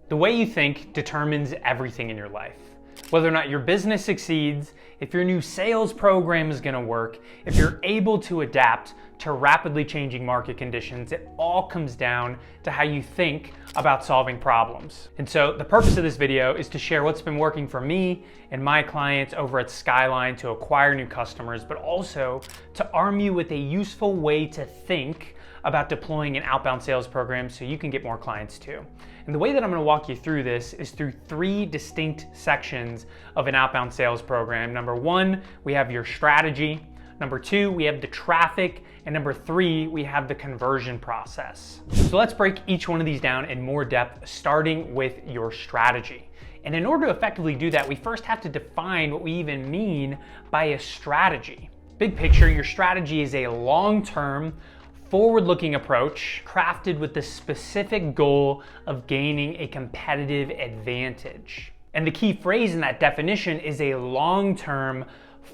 The way you think determines everything in your life. Whether or not your business succeeds, if your new sales program is going to work, if you're able to adapt to rapidly changing market conditions, it all comes down to how you think about solving problems. And so the purpose of this video is to share what's been working for me and my clients over at Skyline to acquire new customers, but also to arm you with a useful way to think about deploying an outbound sales program so you can get more clients too. And the way that I'm going to walk you through this is through three distinct sections of an outbound sales program. Number one, we have your strategy. Number two, we have the traffic. And number three, we have the conversion process. So let's break each one of these down in more depth, starting with your strategy. And in order to effectively do that, we first have to define what we even mean by a strategy. Big picture, your strategy is a long-term, forward-looking approach crafted with the specific goal of gaining a competitive advantage. And the key phrase in that definition is a long-term,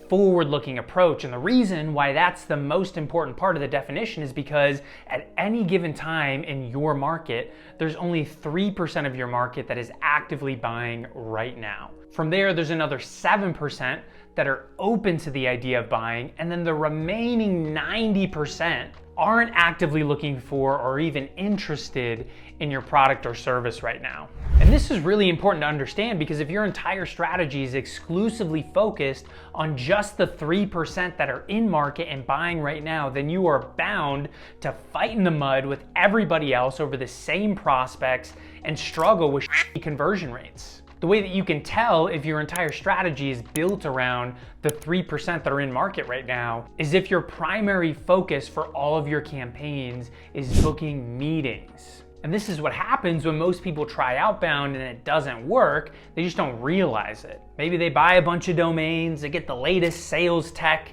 forward-looking approach. And the reason why that's the most important part of the definition is because at any given time in your market, there's only 3% of your market that is actively buying right now. From there, there's another 7% that are open to the idea of buying, and then the remaining 90% aren't actively looking for or even interested in your product or service right now. And this is really important to understand because if your entire strategy is exclusively focused on just the 3% that are in market and buying right now, then you are bound to fight in the mud with everybody else over the same prospects and struggle with conversion rates. The way that you can tell if your entire strategy is built around the 3% that are in market right now is if your primary focus for all of your campaigns is booking meetings. And this is what happens when most people try outbound and it doesn't work. They just don't realize it. Maybe they buy a bunch of domains, they get the latest sales tech,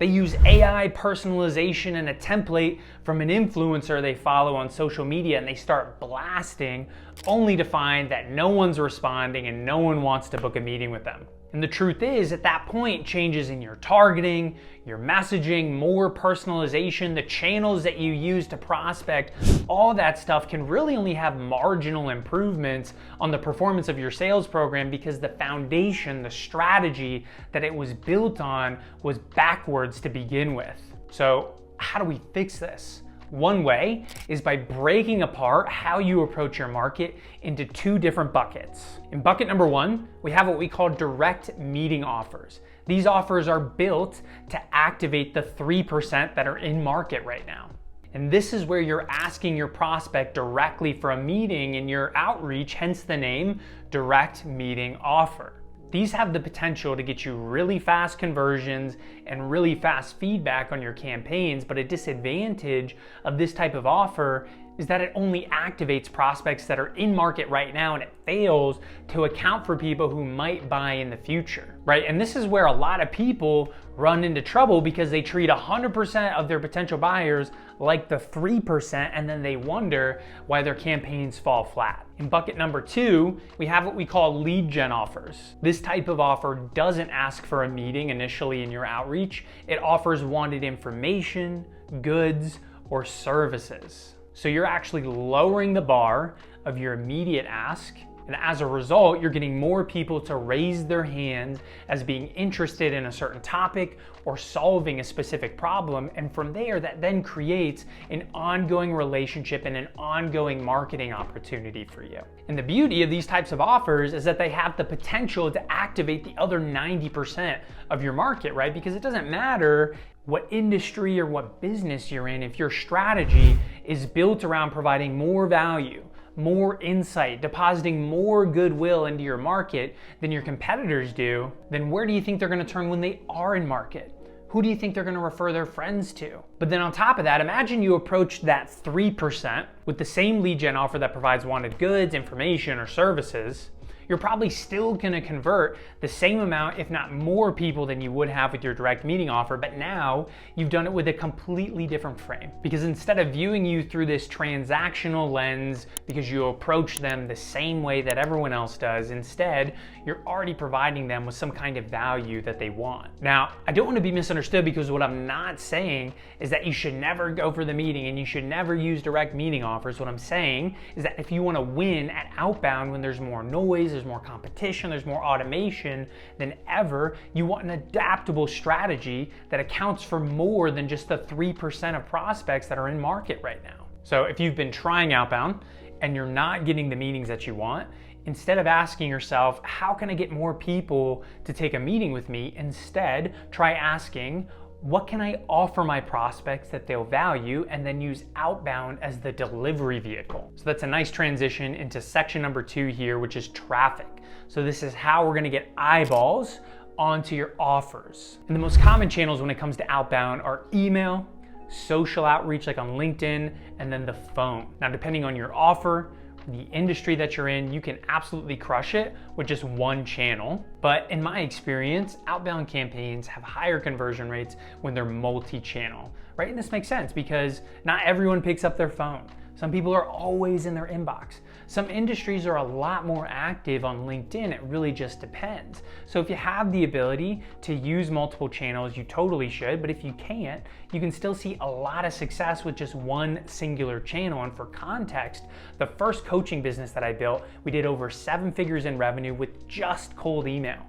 they use AI personalization and a template from an influencer they follow on social media, and they start blasting only to find that no one's responding and no one wants to book a meeting with them. And the truth is, at that point, changes in your targeting, your messaging, more personalization, the channels that you use to prospect, all that stuff can really only have marginal improvements on the performance of your sales program because the foundation, the strategy that it was built on was backwards to begin with. So how do we fix this? One way is by breaking apart how you approach your market into two different buckets. In bucket number one, we have what we call direct meeting offers. These offers are built to activate the 3% that are in market right now. And this is where you're asking your prospect directly for a meeting in your outreach, hence the name direct meeting offer. These have the potential to get you really fast conversions and really fast feedback on your campaigns, but a disadvantage of this type of offer is that it only activates prospects that are in market right now, and it fails to account for people who might buy in the future, right? And this is where a lot of people run into trouble because they treat 100% of their potential buyers like the 3%, and then they wonder why their campaigns fall flat. In bucket number two, we have what we call lead gen offers. This type of offer doesn't ask for a meeting initially in your outreach. It offers wanted information, goods, or services. So you're actually lowering the bar of your immediate ask, and as a result, you're getting more people to raise their hands as being interested in a certain topic or solving a specific problem. And from there, that then creates an ongoing relationship and an ongoing marketing opportunity for you. And the beauty of these types of offers is that they have the potential to activate the other 90% of your market, right? Because it doesn't matter what industry or what business you're in, if your strategy is built around providing more value, more insight, depositing more goodwill into your market than your competitors do, then where do you think they're going to turn when they are in market? Who do you think they're going to refer their friends to? But then on top of that, imagine you approach that 3% with the same lead gen offer that provides wanted goods, information, or services. you're probably still gonna convert the same amount, if not more people than you would have with your direct meeting offer, but now you've done it with a completely different frame. Because instead of viewing you through this transactional lens because you approach them the same way that everyone else does, instead, you're already providing them with some kind of value that they want. Now, I don't want to be misunderstood, because what I'm not saying is that you should never go for the meeting and you should never use direct meeting offers. What I'm saying is that if you want to win at outbound when there's more noise, there's more competition, there's more automation than ever, you want an adaptable strategy that accounts for more than just the 3% of prospects that are in market right now. So if you've been trying outbound and you're not getting the meetings that you want, instead of asking yourself, how can I get more people to take a meeting with me? Instead, try asking, what can I offer my prospects that they'll value? And then use outbound as the delivery vehicle. So that's a nice transition into section number 2 here, which is traffic. So this is how we're gonna get eyeballs onto your offers. And the most common channels when it comes to outbound are email, social outreach like on LinkedIn, and then the phone. Now, depending on your offer, the industry that you're in, you can absolutely crush it with just one channel. But in my experience, outbound campaigns have higher conversion rates when they're multi-channel, right? And this makes sense because not everyone picks up their phone. Some people are always in their inbox. Some industries are a lot more active on LinkedIn. It really just depends. So if you have the ability to use multiple channels, you totally should. But if you can't, you can still see a lot of success with just one singular channel. And for context, the first coaching business that I built, we did over 7 figures in revenue with just cold email.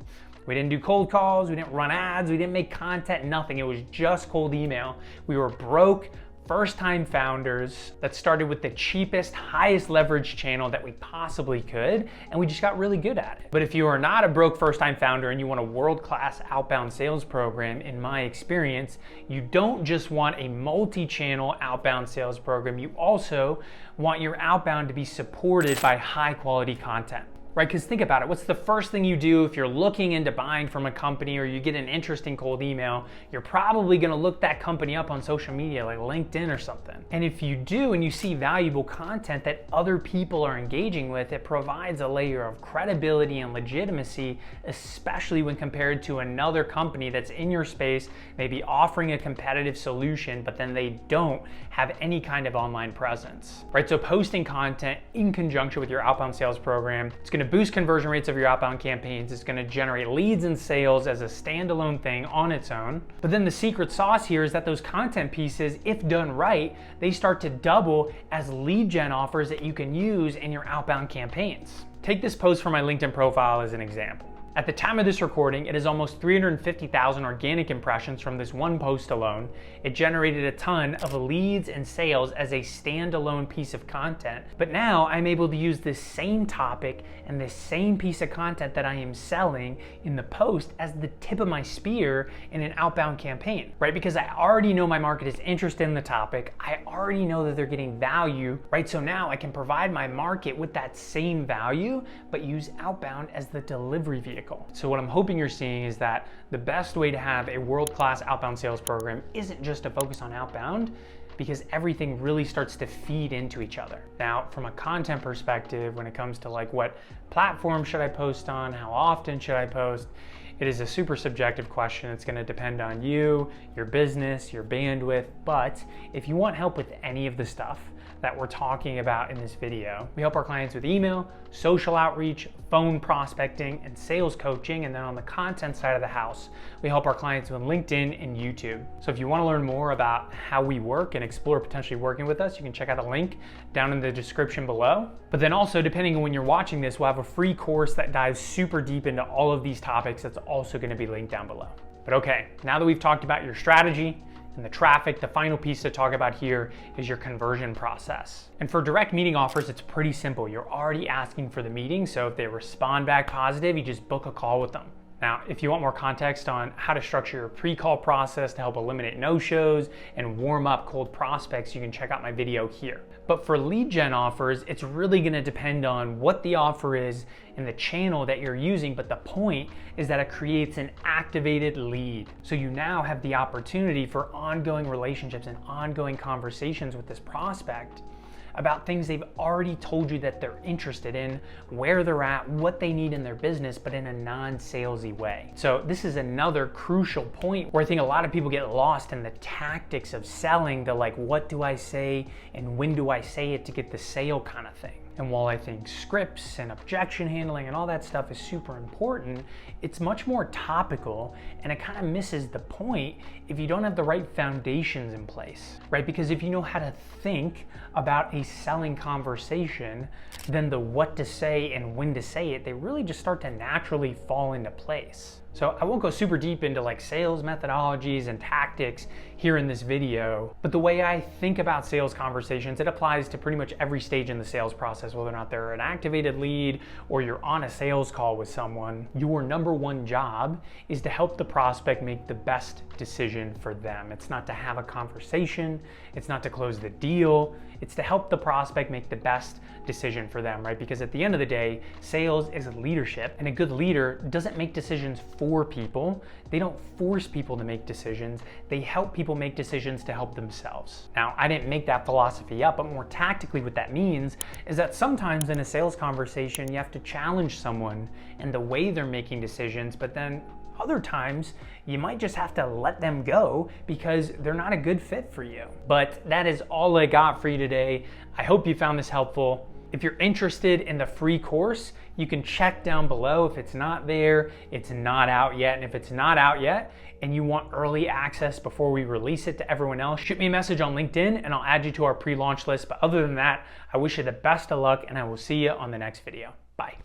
We didn't do cold calls, we didn't run ads, we didn't make content, nothing. It was just cold email. We were broke, first-time founders that started with the cheapest, highest leverage channel that we possibly could, and we just got really good at it. But if you are not a broke first-time founder and you want a world-class outbound sales program, in my experience, you don't just want a multi-channel outbound sales program, you also want your outbound to be supported by high-quality content. Right? Because think about it, what's the first thing you do if you're looking into buying from a company or you get an interesting cold email? You're probably gonna look that company up on social media like LinkedIn or something. And if you do and you see valuable content that other people are engaging with, it provides a layer of credibility and legitimacy, especially when compared to another company that's in your space, maybe offering a competitive solution, but then they don't have any kind of online presence. Right? So posting content in conjunction with your outbound sales program, it's gonna boost conversion rates of your outbound campaigns. It's going to generate leads and sales as a standalone thing on its own. But then the secret sauce here is that those content pieces, if done right, they start to double as lead gen offers that you can use in your outbound campaigns. Take this post from my LinkedIn profile as an example. At the time of this recording, it is almost 350,000 organic impressions from this one post alone. It generated a ton of leads and sales as a standalone piece of content. But now I'm able to use this same topic and this same piece of content that I am selling in the post as the tip of my spear in an outbound campaign, right? Because I already know my market is interested in the topic. I already know that they're getting value, right? So now I can provide my market with that same value, but use outbound as the delivery vehicle. So what I'm hoping you're seeing is that the best way to have a world-class outbound sales program isn't just to focus on outbound, because everything really starts to feed into each other. Now, from a content perspective, when it comes to like what platform should I post on, how often should I post, it is a super subjective question. It's gonna depend on you, your business, your bandwidth. But if you want help with any of the stuff that we're talking about in this video, we help our clients with email, social outreach, phone prospecting, and sales coaching. And then on the content side of the house, we help our clients with LinkedIn and YouTube. So if you want to learn more about how we work and explore potentially working with us, you can check out a link down in the description below. But then also, depending on when you're watching this, we'll have a free course that dives super deep into all of these topics that's also going to be linked down below. But okay, now that we've talked about your strategy and the traffic, the final piece to talk about here is your conversion process. And for direct meeting offers, it's pretty simple. You're already asking for the meeting, so if they respond back positive, you just book a call with them. Now, if you want more context on how to structure your pre-call process to help eliminate no-shows and warm up cold prospects, you can check out my video here. But for lead gen offers, it's really gonna depend on what the offer is and the channel that you're using, but the point is that it creates an activated lead. So you now have the opportunity for ongoing relationships and ongoing conversations with this prospect. about things they've already told you that they're interested in, where they're at, what they need in their business, but in a non-salesy way. So this is another crucial point where I think a lot of people get lost in the tactics of selling, the like, what do I say and when do I say it to get the sale kind of thing. And while I think scripts and objection handling and all that stuff is super important, it's much more topical, and it kind of misses the point if you don't have the right foundations in place, right? Because if you know how to think about a selling conversation, then the what to say and when to say it, they really just start to naturally fall into place. So I won't go super deep into like sales methodologies and tactics here in this video, but the way I think about sales conversations, it applies to pretty much every stage in the sales process, whether or not they're an activated lead or you're on a sales call with someone. Your number one job is to help the prospect make the best decision for them. It's not to have a conversation, it's not to close the deal, it's to help the prospect make the best decision for them, right? Because at the end of the day, sales is leadership, and a good leader doesn't make decisions for people. They don't force people to make decisions. They help people make decisions to help themselves. Now, I didn't make that philosophy up, but more tactically what that means is that sometimes in a sales conversation, you have to challenge someone in the way they're making decisions, but then other times, you might just have to let them go because they're not a good fit for you. But that is all I got for you today. I hope you found this helpful. If you're interested in the free course, you can check down below. If it's not there, it's not out yet. And if it's not out yet and you want early access before we release it to everyone else, shoot me a message on LinkedIn and I'll add you to our pre-launch list. But other than that, I wish you the best of luck and I will see you on the next video. Bye.